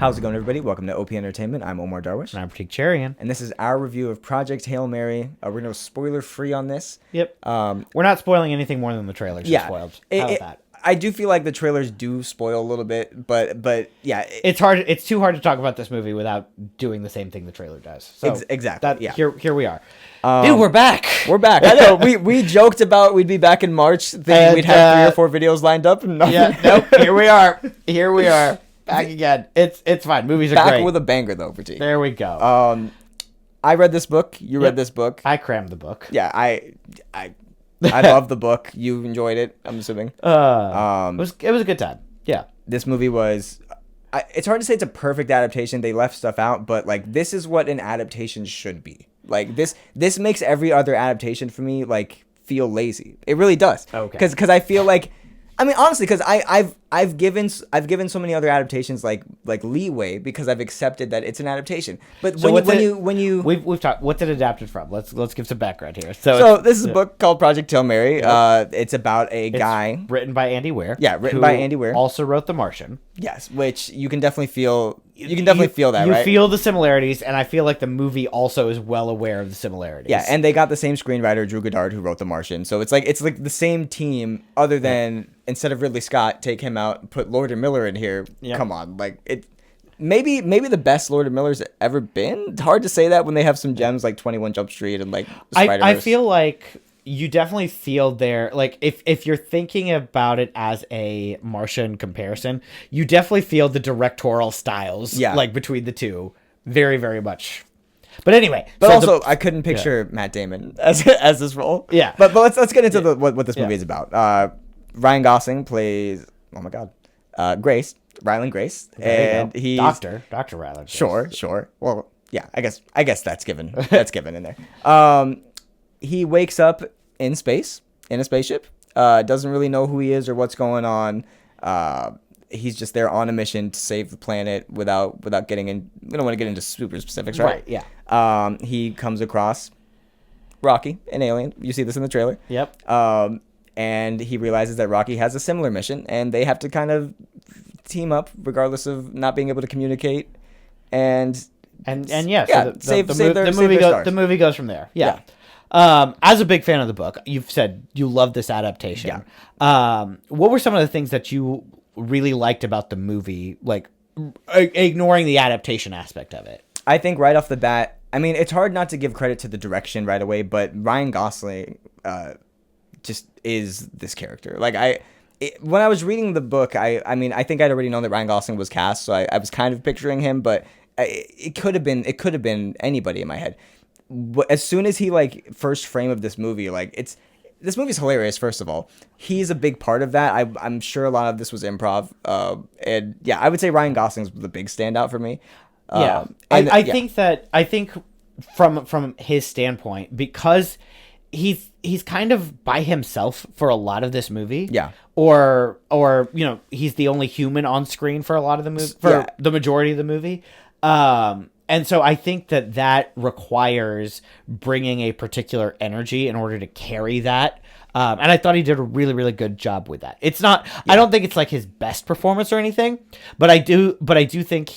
How's it going, everybody? Welcome to OP Entertainment. I'm Omar Darwish. And I'm Pratik Cherian. And this is our review of Project Hail Mary. We're going to go spoiler-free on this. Yep. We're not spoiling anything more than the trailers are spoiled. How about that? I do feel like the trailers do spoil a little bit, but yeah. It's hard. It's too hard to talk about this movie without doing the same thing the trailer does. So exactly. Here we are. Dude, we're back. We're back. I know. We joked about we'd be back in March, thinking we'd have 3 or 4 videos lined up. And nothing. Yeah. Nope. Here we are. Here we are. Back again. It's fine. Movies are back great. With a banger, though, Pratik. There we go. I read this book. You read this book. I crammed the book. Yeah, I love the book. You enjoyed it, I'm assuming. It was a good time. Yeah. This movie was... it's hard to say it's a perfect adaptation. They left stuff out, but like this is what an adaptation should be. Like this makes every other adaptation for me like feel lazy. It really does. Okay. Because I feel like... I mean, honestly, because I've given so many other adaptations like leeway because I've accepted that it's an adaptation. But So when you we've talked. What's it adapted from? Let's give some background here. So this is a book called Project Hail Mary. It's about a guy written by Andy Weir. Yeah, written by Andy Weir. Also wrote The Martian. Yes, which you can definitely feel. You can definitely feel that, you right? You feel the similarities, and I feel like the movie also is well aware of the similarities. Yeah, and they got the same screenwriter, Drew Goddard, who wrote The Martian. So it's like the same team, other than instead of Ridley Scott, take him out and put Lord and Miller in here. Yeah. Come on, like it. Maybe the best Lord and Miller's ever been. It's hard to say that when they have some gems like 21 Jump Street and like Spider-Verse. I feel like you definitely feel there, like if you're thinking about it as a Martian comparison, you definitely feel the directorial styles, like between the two, very very much. But anyway, but also I couldn't picture Matt Damon as this role. Yeah, but let's get into what this movie is about. Ryan Gosling plays Grace, Ryland Grace, and he's Doctor Ryland. Sure. Well, yeah, I guess that's given. That's given in there. He wakes up in space in a spaceship. Doesn't really know who he is or what's going on. He's just there on a mission to save the planet without getting in. We don't want to get into super specifics, right? Right. Yeah. He comes across Rocky, an alien. You see this in the trailer. Yep. And he realizes that Rocky has a similar mission, and they have to kind of team up, regardless of not being able to communicate. So the movie goes from there. Yeah. As a big fan of the book, you've said you love this adaptation. Yeah. What were some of the things that you really liked about the movie, like ignoring the adaptation aspect of it? I think right off the bat, I mean, it's hard not to give credit to the direction right away, but Ryan Gosling just is this character. Like when I was reading the book, I mean, I think I'd already known that Ryan Gosling was cast, so I was kind of picturing him, but it could have been anybody in my head. As soon as he first frame of this movie, this movie's hilarious. First of all, he's a big part of that. I'm sure a lot of this was improv, and yeah, I would say Ryan Gosling's the big standout for me. I think from his standpoint, because he's kind of by himself for a lot of this movie. Yeah. Or he's the only human on screen for a lot of the movie, the majority of the movie. And so I think that requires bringing a particular energy in order to carry that. And I thought he did a really, really good job with that. It's not, I don't think it's like his best performance or anything, but I do think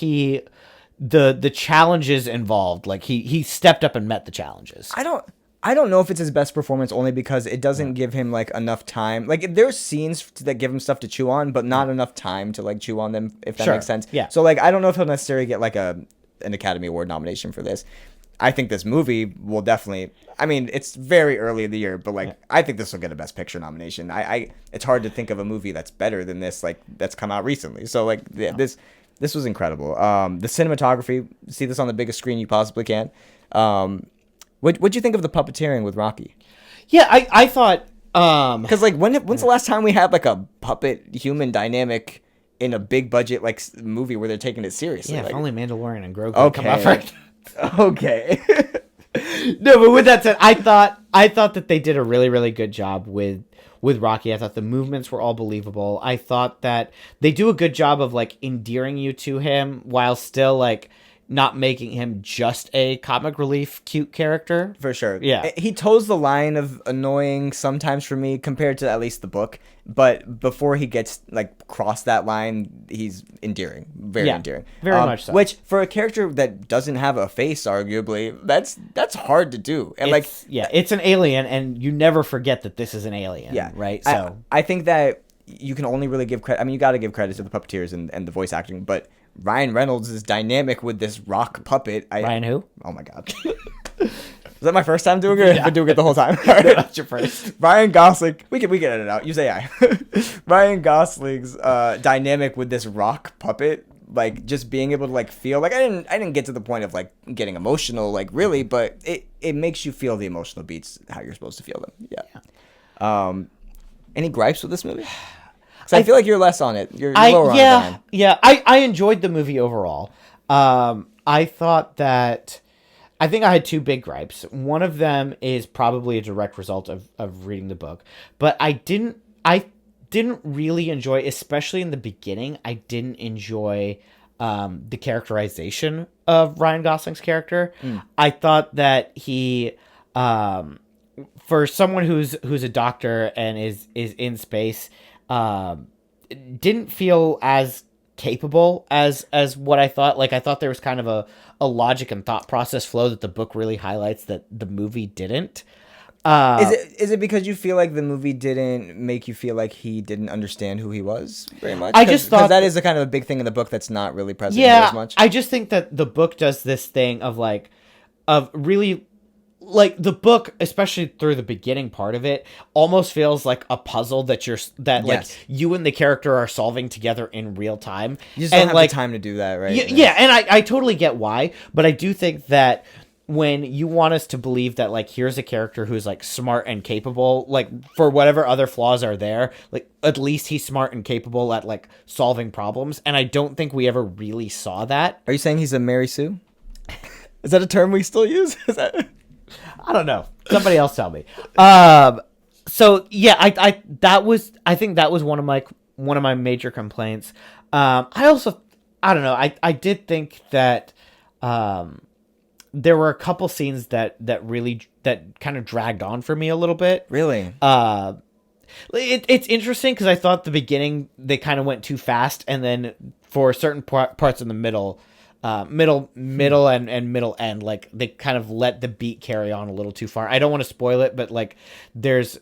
the challenges involved, like he stepped up and met the challenges. I don't know if it's his best performance, only because it doesn't give him enough time. There's scenes that give him stuff to chew on, but not enough time to chew on them, if that makes sense. Yeah. So I don't know if he'll necessarily get an Academy Award nomination for this. I think this movie will definitely. I mean, it's very early in the year, but I think this will get a Best Picture nomination. It's hard to think of a movie that's better than this, that's come out recently. So this was incredible. The cinematography, see this on the biggest screen you possibly can. What'd you think of the puppeteering with Rocky? Yeah, I thought because when's the last time we had a puppet human dynamic in a big budget movie where they're taking it seriously? Yeah, if only Mandalorian and Grogu come out first. Okay. No, but with that said, I thought that they did a really, really good job with Rocky. I thought the movements were all believable. I thought that they do a good job of endearing you to him while still not making him just a comic relief cute character. For sure. Yeah. He toes the line of annoying sometimes for me compared to at least the book. But before he gets like crossed that line, he's endearing. Very endearing. Very much so. Which for a character that doesn't have a face, arguably, that's hard to do. And it's an alien, and you never forget that this is an alien. Yeah. Right. So I think that you can only really give credit. I mean, you got to give credit to the puppeteers and the voice acting, but Ryan Reynolds is dynamic with this rock puppet. Ryan who? Oh my god. Is that my first time doing it? I've been doing it the whole time. All right. That's your first. Ryan Gosling. We can edit it out. Use AI. Ryan Gosling's dynamic with this rock puppet, like just being able to like feel like I didn't get to the point of like getting emotional, like really, but it makes you feel the emotional beats how you're supposed to feel them. Yeah. Any gripes with this movie? So I feel like you're less on it. You're lower on it. Yeah. I enjoyed the movie overall. I thought that I think I had two big gripes. One of them is probably a direct result of reading the book, but I didn't really enjoy, especially in the beginning. I didn't enjoy the characterization of Ryan Gosling's character. I thought that he, for someone who's a doctor and is in space, didn't feel as capable as what I thought. Like I thought there was kind of a logic and thought process flow that the book really highlights that the movie didn't. Is it because you feel like the movie didn't make you feel like he didn't understand who he was very much? I just thought that is a kind of a big thing in the book that's not really present here as much. I just think that the book does this thing of really like the book, especially through the beginning part of it, almost feels like a puzzle that you and the character are solving together in real time. You just don't have the time to do that, right? Yeah, and I totally get why, but I do think that when you want us to believe that like here's a character who's like smart and capable, like for whatever other flaws are there, like at least he's smart and capable at like solving problems, and I don't think we ever really saw that. Are you saying he's a Mary Sue? Is that a term we still use? Is that... I don't know. Somebody else tell me. So yeah, I think that was one of my major complaints. I don't know. I did think that there were a couple scenes that kind of dragged on for me a little bit. Really? It's interesting because I thought the beginning they kind of went too fast, and then for certain parts in the middle and middle end, like they kind of let the beat carry on a little too far. I don't want to spoil it, but like there's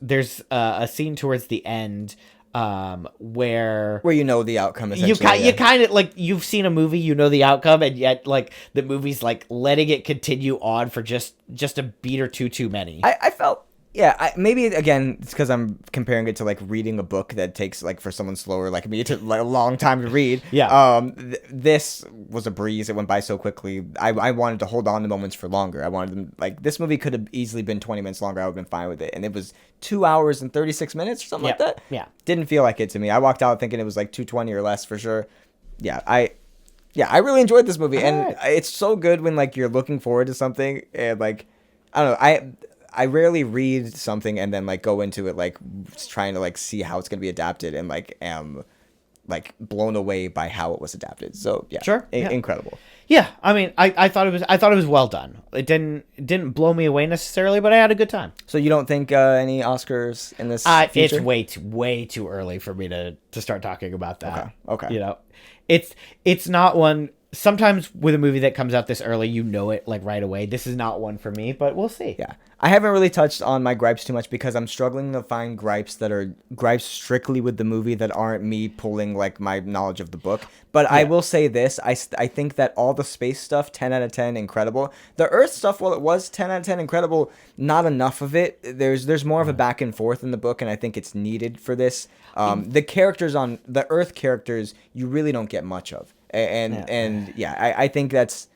a scene towards the end where you know the outcome essentially. You kind of like you've seen a movie, you know the outcome, and yet like the movie's like letting it continue on for just a beat or two too many. I felt. Yeah, maybe again it's because I'm comparing it to like reading a book that takes like for someone slower like me to like a long time to read. Yeah. This was a breeze. It went by so quickly. I wanted to hold on to moments for longer. I wanted them like this movie could have easily been 20 minutes longer. I would have been fine with it, and it was 2 hours and 36 minutes or something like that. Yeah. Didn't feel like it to me. I walked out thinking it was like 220 or less for sure. I really enjoyed this movie, and it's so good when like you're looking forward to something and like I don't know. I rarely read something and then like go into it like trying to like see how it's gonna be adapted and like am like blown away by how it was adapted. So yeah, sure, incredible. Yeah, I mean, I thought it was well done. It didn't blow me away necessarily, but I had a good time. So you don't think any Oscars in this future? It's way too early for me to start talking about that. Okay. You know, it's not one. Sometimes with a movie that comes out this early, you know it like right away. This is not one for me, but we'll see. Yeah. I haven't really touched on my gripes too much because I'm struggling to find gripes that are gripes strictly with the movie that aren't me pulling like my knowledge of the book. But I will say this, I think that all the space stuff, 10 out of 10, incredible. The Earth stuff, while it was 10 out of 10, incredible, not enough of it. There's more of a back and forth in the book, and I think it's needed for this. The characters on the Earth characters, you really don't get much of. I think that's...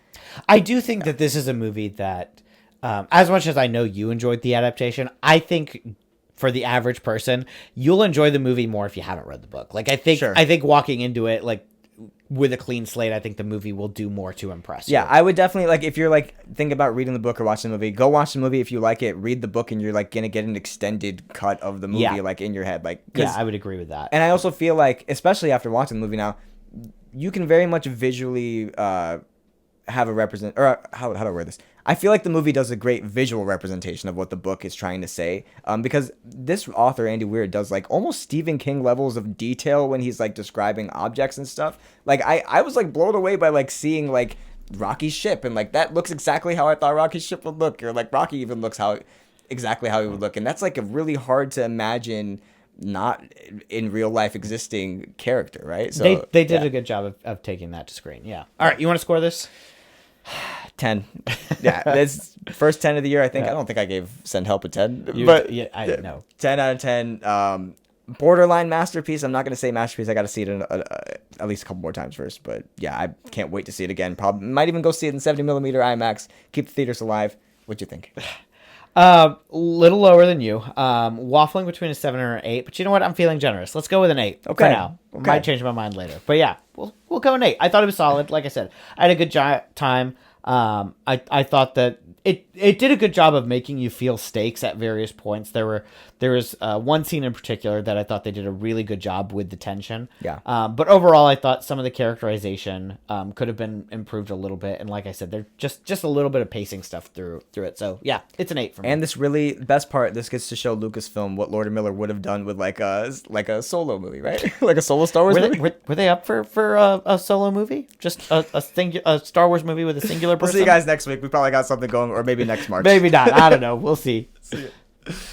I do think that this is a movie that, as much as I know you enjoyed the adaptation, I think for the average person, you'll enjoy the movie more if you haven't read the book. Like, I think walking into it, like, with a clean slate, I think the movie will do more to impress you. Yeah, I would definitely, like, if you're, like, thinking about reading the book or watching the movie, go watch the movie if you like it, read the book, and you're, like, gonna get an extended cut of the movie, like, in your head. Like, I would agree with that. And I also feel like, especially after watching the movie now, you can very much visually have a represent, or how do I word this? I feel like the movie does a great visual representation of what the book is trying to say. Because this author, Andy Weir, does like almost Stephen King levels of detail when he's like describing objects and stuff. Like I was like blown away by like seeing like Rocky's ship, and like that looks exactly how I thought Rocky's ship would look, or like Rocky even looks exactly how he would look, and that's like a really hard to imagine not in real life existing character, right? So they did a good job of taking that to screen. Yeah. All right, you want to score this? 10. Yeah, it's first 10 of the year, I think. I don't think I gave Send Help a 10, but yeah, I know. 10 out of 10. Borderline masterpiece. I'm not going to say masterpiece. I got to see it at least a couple more times first. But yeah, I can't wait to see it again. Probably might even go see it in 70mm IMAX. Keep the theaters alive. What'd you think? Little lower than you. Waffling between a 7 and an 8. But you know what? I'm feeling generous. Let's go with an 8 for now. Okay. Might change my mind later. But yeah, we'll go an 8. I thought it was solid. Like I said, I had a good time. I thought that it did a good job of making you feel stakes at various points. There was one scene in particular that I thought they did a really good job with the tension. Yeah. But overall, I thought some of the characterization could have been improved a little bit. And like I said, there's just a little bit of pacing stuff through it. So yeah, it's an 8 for me. And this really best part, this gets to show Lucasfilm what Lord and Miller would have done with like a solo movie, right? Like a solo Star Wars movie. Were they up for a solo movie? Just a Star Wars movie with a singular person? We'll see you guys next week. We probably got something going, or maybe next March. Maybe not. I don't know. We'll see. See ya.